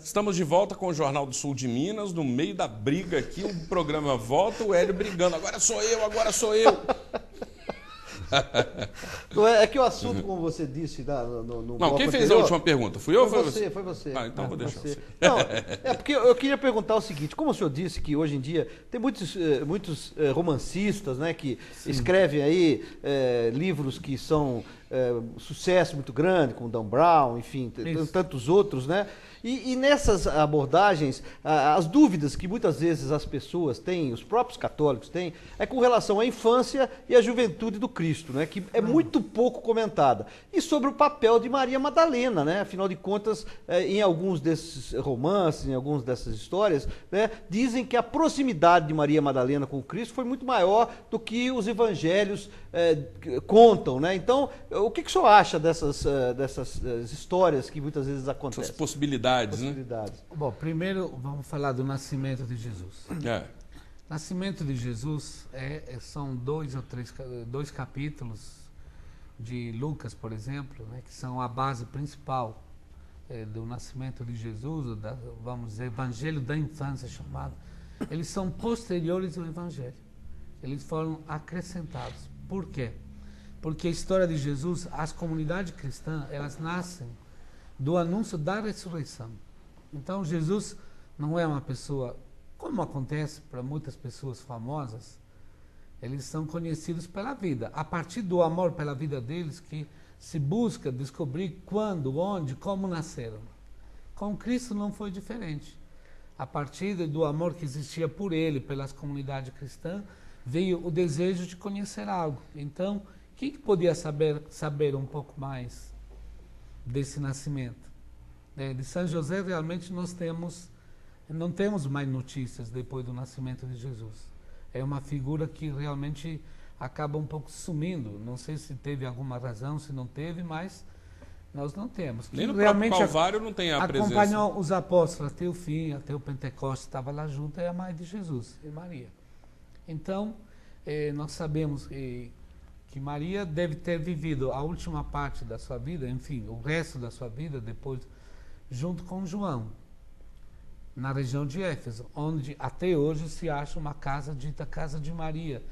[SPEAKER 2] Estamos de volta com o Jornal do Sul de Minas, no meio da briga aqui, o programa volta, o Hélio brigando, agora sou eu, agora sou eu.
[SPEAKER 4] É que o assunto, como você disse no
[SPEAKER 2] Não, quem fez
[SPEAKER 4] anterior,
[SPEAKER 2] a última pergunta? Fui eu ou foi você?
[SPEAKER 4] Foi você.
[SPEAKER 2] Ah, então vou deixar você.
[SPEAKER 4] Não, é porque eu queria perguntar o seguinte, como o senhor disse que hoje em dia tem muitos romancistas, né, que escrevem aí livros que são sucesso muito grande, como Dan Brown, enfim, tantos outros, né? E nessas abordagens, as dúvidas que muitas vezes as pessoas têm, os próprios católicos têm, é com relação à infância e à juventude do Cristo, né? Que é muito pouco comentada. E sobre o papel de Maria Madalena, né? Afinal de contas, em alguns desses romances, em algumas dessas histórias, né? Dizem que a proximidade de Maria Madalena com o Cristo foi muito maior do que os evangelhos contam, né? Então, o que o senhor acha dessas histórias que muitas vezes acontecem?
[SPEAKER 2] Essas possibilidades. Né?
[SPEAKER 3] Bom, primeiro vamos falar do nascimento de Jesus. Nascimento de Jesus são dois capítulos de Lucas, por exemplo, né, que são a base principal do nascimento de Jesus, vamos dizer, Evangelho da infância chamado. Eles são posteriores ao Evangelho. Eles foram acrescentados. Por quê? Porque a história de Jesus, as comunidades cristãs, elas nascem do anúncio da ressurreição. Então, Jesus não é uma pessoa, como acontece para muitas pessoas famosas, eles são conhecidos pela vida. A partir do amor pela vida deles, que se busca descobrir quando, onde, como nasceram. Com Cristo não foi diferente. A partir do amor que existia por ele, pelas comunidades cristãs, veio o desejo de conhecer algo. Então, quem que podia saber um pouco mais desse nascimento? De São José, realmente não temos mais notícias depois do nascimento de Jesus. É uma figura que realmente acaba um pouco sumindo. Não sei se teve alguma razão, se não teve, mas nós não temos.
[SPEAKER 2] Nem no próprio Calvário não tem a presença.
[SPEAKER 3] Acompanhou os apóstolos até o fim, até o Pentecostes, estava lá junto, é a mãe de Jesus, é Maria. Então, nós sabemos que Maria deve ter vivido a última parte da sua vida, enfim, o resto da sua vida depois, junto com João, na região de Éfeso, onde até hoje se acha uma casa dita Casa de Maria,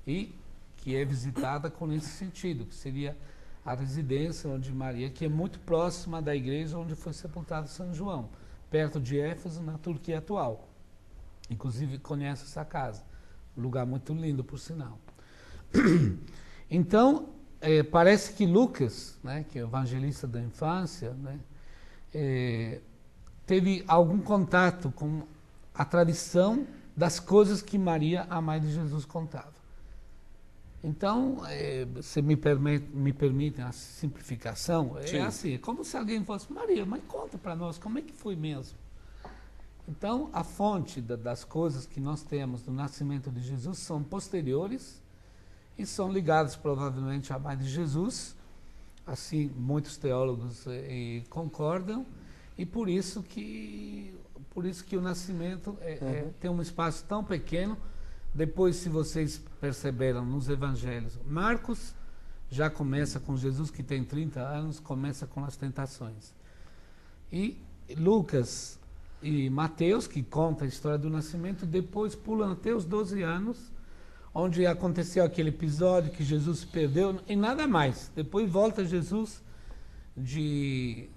[SPEAKER 3] e que é visitada com esse sentido, que seria a residência onde Maria, que é muito próxima da igreja onde foi sepultado São João, perto de Éfeso, na Turquia atual. Inclusive conhece essa casa, um lugar muito lindo, por sinal. Então, parece que Lucas, né, que é o evangelista da infância, né, teve algum contato com a tradição das coisas que Maria, a mãe de Jesus, contava. Então, se me permitem a simplificação, assim, é como se alguém fosse, Maria, mas conta para nós, como é que foi mesmo? Então, a fonte das coisas que nós temos do nascimento de Jesus são posteriores e são ligadas provavelmente à mãe de Jesus. Assim, muitos teólogos concordam, e por isso que o nascimento tem um espaço tão pequeno. Depois, se vocês perceberam nos evangelhos, Marcos já começa com Jesus, que tem 30 anos, começa com as tentações. E Lucas e Mateus, que conta a história do nascimento, depois pulam até os 12 anos, onde aconteceu aquele episódio que Jesus se perdeu, e nada mais. Depois volta Jesus de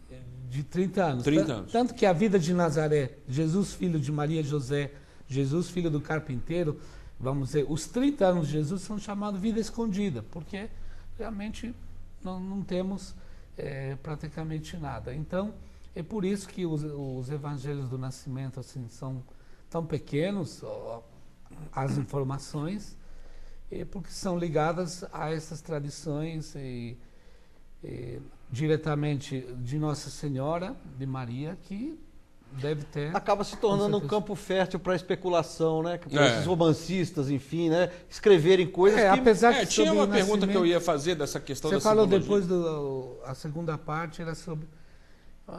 [SPEAKER 3] 30 anos.
[SPEAKER 2] 30 anos.
[SPEAKER 3] Tanto que a vida de Nazaré, Jesus filho de Maria e José, Jesus filho do carpinteiro, vamos dizer, os 30 anos de Jesus são chamados vida escondida, porque realmente não temos praticamente nada. Então, é por isso que os evangelhos do nascimento assim, são tão pequenos, as informações, porque são ligadas a essas tradições diretamente de Nossa Senhora, de Maria, que deve ter...
[SPEAKER 4] Acaba se tornando um campo fértil para especulação, né? Para esses romancistas, enfim, né? Escreverem coisas que...
[SPEAKER 3] Apesar que
[SPEAKER 2] tinha uma pergunta que eu ia fazer dessa questão da
[SPEAKER 3] simbologia. Você falou depois, a segunda parte era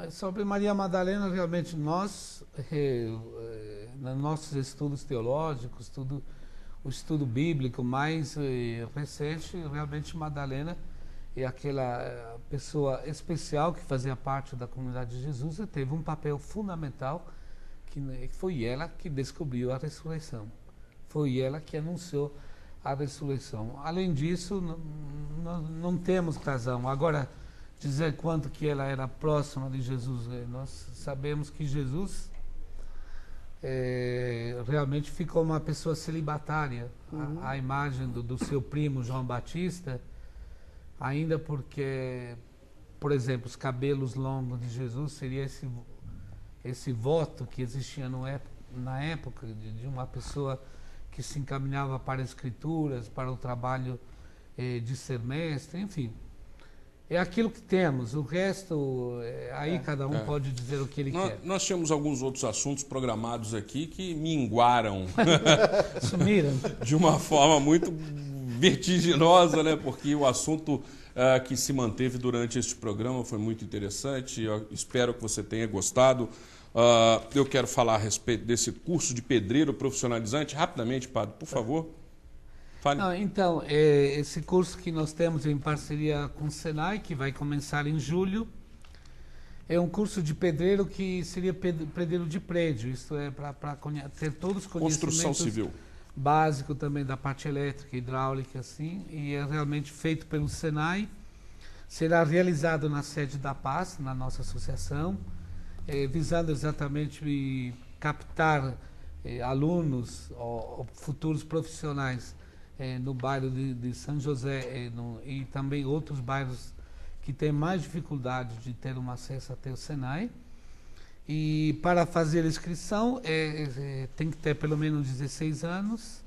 [SPEAKER 3] sobre Maria Madalena. Realmente nós, nos nossos estudos teológicos, o estudo bíblico mais recente, realmente Madalena é aquela pessoa especial que fazia parte da comunidade de Jesus e teve um papel fundamental, que foi ela que descobriu a ressurreição. Foi ela que anunciou a ressurreição. Além disso, não temos razão. Agora, dizer quanto que ela era próxima de Jesus, nós sabemos que Jesus realmente ficou uma pessoa celibatária, à imagem do seu primo João Batista, ainda porque, por exemplo, os cabelos longos de Jesus seria esse voto que existia na época de uma pessoa que se encaminhava para as escrituras, para o trabalho de ser mestre, enfim. É aquilo que temos, o resto, aí cada um pode dizer o que ele quer.
[SPEAKER 2] Nós tínhamos alguns outros assuntos programados aqui que minguaram.
[SPEAKER 3] Sumiram.
[SPEAKER 2] De uma forma muito vertiginosa, né? Porque o assunto que se manteve durante este programa foi muito interessante. Eu espero que você tenha gostado. Eu quero falar a respeito desse curso de pedreiro profissionalizante. Rapidamente, padre, por favor. Fale.
[SPEAKER 3] Então, esse curso que nós temos em parceria com o Senai, que vai começar em julho, é um curso de pedreiro que seria pedreiro de prédio. Isto é, para ter todos os conhecimentos...
[SPEAKER 2] Construção civil.
[SPEAKER 3] Básico também da parte elétrica, hidráulica, assim, e é realmente feito pelo Senai. Será realizado na sede da Paz, na nossa associação, visando exatamente captar alunos ou futuros profissionais no bairro de São José e também outros bairros que têm mais dificuldade de ter um acesso até o Senai. E para fazer a inscrição tem que ter pelo menos 16 anos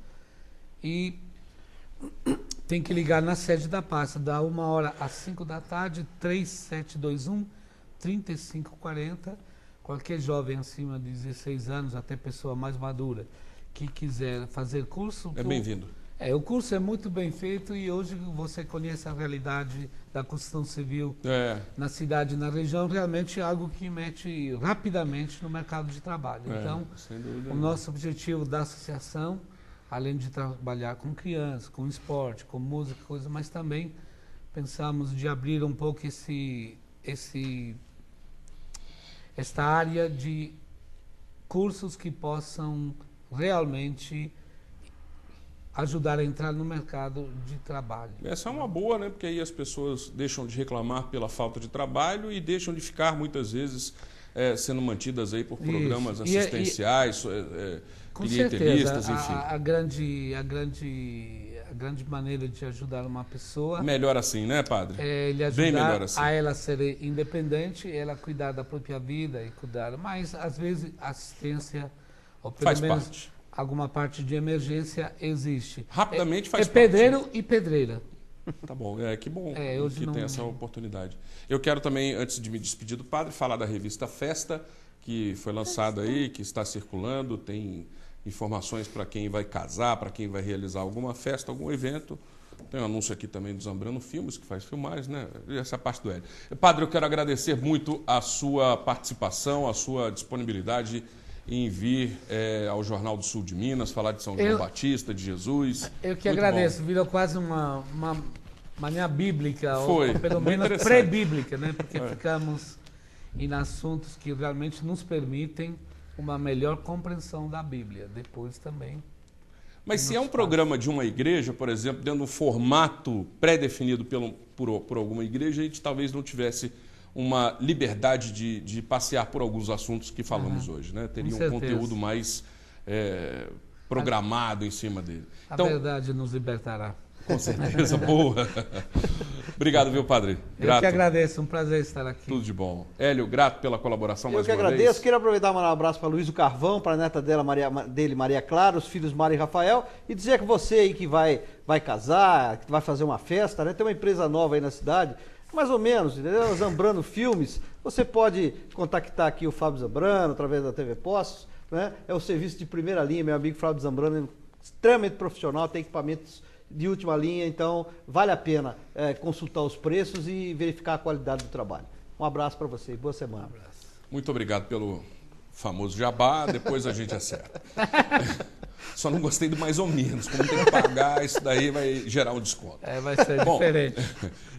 [SPEAKER 3] e tem que ligar na sede da Paz, da 1h às 5 da tarde, 3721-3540. Qualquer jovem acima de 16 anos, até pessoa mais madura, que quiser fazer curso...
[SPEAKER 2] É bem-vindo.
[SPEAKER 3] O curso é muito bem feito e hoje você conhece a realidade da construção civil na cidade e na região, realmente é algo que mete rapidamente no mercado de trabalho. Então, o nosso objetivo da associação, além de trabalhar com crianças, com esporte, com música, coisa, mas também pensamos de abrir um pouco esta área de cursos que possam realmente ajudar a entrar no mercado de trabalho.
[SPEAKER 2] Essa é uma boa, né? Porque aí as pessoas deixam de reclamar pela falta de trabalho e deixam de ficar, muitas vezes, sendo mantidas aí por programas assistenciais, bilheteristas, enfim.
[SPEAKER 3] A grande maneira de ajudar uma pessoa...
[SPEAKER 2] Melhor assim, né, padre?
[SPEAKER 3] Ele ajudar
[SPEAKER 2] bem melhor assim.
[SPEAKER 3] A ela ser independente, ela cuidar da própria vida e cuidar... Mas, às vezes, assistência, ou pelo
[SPEAKER 2] faz
[SPEAKER 3] menos...
[SPEAKER 2] parte.
[SPEAKER 3] Alguma parte de emergência existe.
[SPEAKER 2] Rapidamente faz parte.
[SPEAKER 3] Pedreiro e pedreira.
[SPEAKER 2] Tá bom, que bom
[SPEAKER 3] hoje
[SPEAKER 2] que tem essa oportunidade. Eu quero também, antes de me despedir do padre, falar da revista Festa, que foi lançado aí, que está circulando, tem informações para quem vai casar, para quem vai realizar alguma festa, algum evento. Tem um anúncio aqui também do Zambrano Filmes, que faz filmagens, né? Essa é a parte do Hélio. Padre, eu quero agradecer muito a sua participação, a sua disponibilidade em vir ao Jornal do Sul de Minas, falar de São João Batista, de Jesus.
[SPEAKER 3] Eu que agradeço, virou quase uma linha bíblica,
[SPEAKER 2] foi,
[SPEAKER 3] ou pelo menos pré-bíblica, né? Porque ficamos em assuntos que realmente nos permitem uma melhor compreensão da Bíblia. Depois também...
[SPEAKER 2] Mas se é um programa de uma igreja, por exemplo, dentro de um formato pré-definido por alguma igreja, a gente talvez não tivesse uma liberdade de passear por alguns assuntos que falamos hoje, né? Teria um conteúdo mais programado em cima dele.
[SPEAKER 3] Então, a verdade nos libertará.
[SPEAKER 2] Com certeza, boa. Obrigado, viu, padre? Grato.
[SPEAKER 3] Eu que agradeço, um prazer estar aqui.
[SPEAKER 2] Tudo de bom. Hélio, grato pela colaboração mais uma vez.
[SPEAKER 4] Eu que agradeço. Quero aproveitar e mandar um abraço para Luiz Carvão, para a neta dele, Maria Clara, os filhos Mário e Rafael, e dizer que você aí que vai casar, que vai fazer uma festa, né? Tem uma empresa nova aí na cidade, mais ou menos, entendeu? Zambrano Filmes. Você pode contactar aqui o Fábio Zambrano, através da TV Postos, né? É o serviço de primeira linha, meu amigo Fábio Zambrano, extremamente profissional, tem equipamentos de última linha, então vale a pena consultar os preços e verificar a qualidade do trabalho. Um abraço para você e boa semana.
[SPEAKER 2] Muito obrigado pelo famoso jabá, depois a gente acerta. Só não gostei do mais ou menos, como tem que pagar, isso daí vai gerar um desconto.
[SPEAKER 3] Vai ser diferente.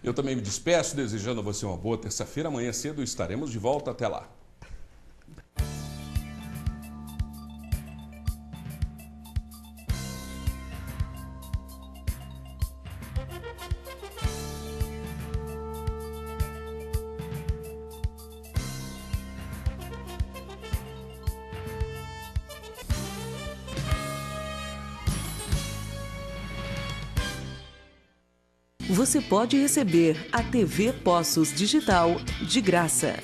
[SPEAKER 2] Eu também me despeço, desejando a você uma boa terça-feira. Amanhã cedo estaremos de volta. Até lá.
[SPEAKER 18] Você pode receber a TV Poços Digital de graça.